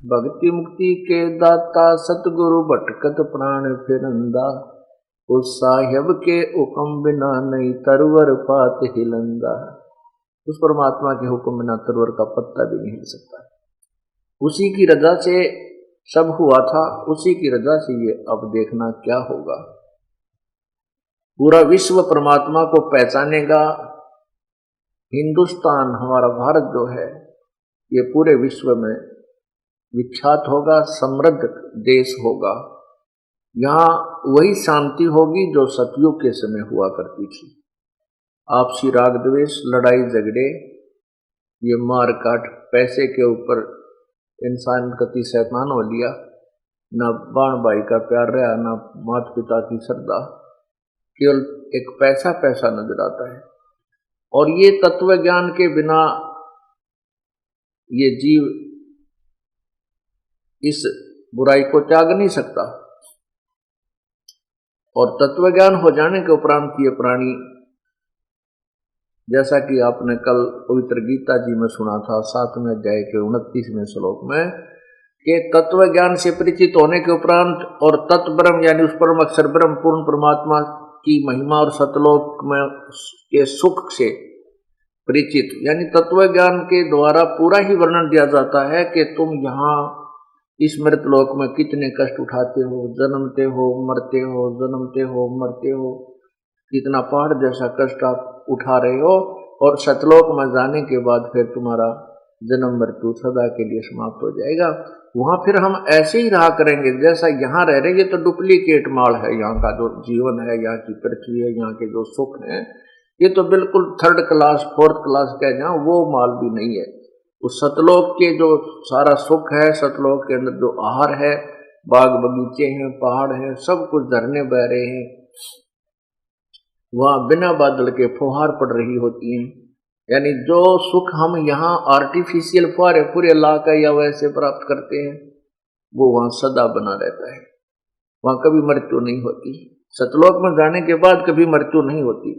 भक्ति मुक्ति के दाता सतगुरु भटकत प्राण फिरंदा, उस साहिब के हुक्म बिना नहीं तरवर पात हिलंदा। उस परमात्मा के हुक्म बिना तरवर का पत्ता भी नहीं हिल सकता। उसी की रजा से सब हुआ था, उसी की रजा से ये अब देखना क्या होगा। पूरा विश्व परमात्मा को पहचानेगा। हिंदुस्तान हमारा भारत जो है ये पूरे विश्व में विख्यात होगा, समृद्ध देश होगा। यहाँ वही शांति होगी जो सतयुग के समय हुआ करती थी। आपसी राग द्वेष, लड़ाई झगड़े, ये मार काट, पैसे के ऊपर इंसान कति शैतान हो लिया, न बाण भाई का प्यार रहा, न माता पिता की श्रद्धा, केवल एक पैसा पैसा नजर आता है। और ये तत्व ज्ञान के बिना ये जीव इस बुराई को त्याग नहीं सकता। और तत्व ज्ञान हो जाने के उपरांत ये प्राणी, जैसा कि आपने कल पवित्र गीता जी में सुना था 7वें अध्याय के 29वें श्लोक में, कि तत्व ज्ञान से परिचित होने के उपरांत और तत्ब्रह्म यानी उस परम अक्षर ब्रह्म पूर्ण परमात्मा की महिमा और सतलोक में के सुख से परिचित, यानी तत्व ज्ञान के द्वारा पूरा ही वर्णन दिया जाता है कि तुम यहाँ इस मृतलोक में कितने कष्ट उठाते हो, जन्मते हो मरते हो, जन्मते हो मरते हो, कितना पहाड़ जैसा कष्ट आप उठा रहे हो, और सतलोक में जाने के बाद फिर तुम्हारा जन्म मृत्यु सदा के लिए समाप्त हो जाएगा। वहां फिर हम ऐसे ही रहा करेंगे जैसा यहाँ रह रहे। ये तो डुप्लीकेट माल है, यहाँ का जो जीवन है, यहाँ की पृथ्वी है, यहाँ के जो सुख है, ये तो बिल्कुल थर्ड क्लास फोर्थ क्लास कह जाओ, वो माल भी नहीं है। उस सतलोक के जो सारा सुख है, सतलोक के अंदर जो आहार है, बाग बगीचे हैं, पहाड़ हैं, सब कुछ झरने बह रहे हैं, वहां बिना बादल के फुहार पड़ रही होती हैं। यानी जो सुख हम यहाँ आर्टिफिशियल फुहारे पूरे इलाका या वैसे प्राप्त करते हैं, वो वहां सदा बना रहता है, वहां कभी मृत्यु नहीं होती। सतलोक में जाने के बाद कभी मृत्यु नहीं होती।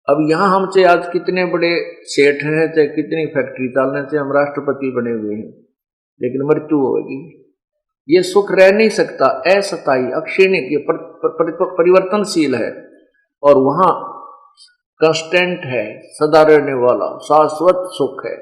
अब यहाँ हमसे आज कितने बड़े सेठ हैं, चाहे कितनी फैक्ट्री डालने से हम राष्ट्रपति बने हुए हैं, लेकिन मृत्यु होगी। ये सुख रह नहीं सकता, अस्थायी अक्षणिक परिवर्तनशील है। और वहां कांस्टेंट है, सदा रहने वाला शाश्वत सुख है।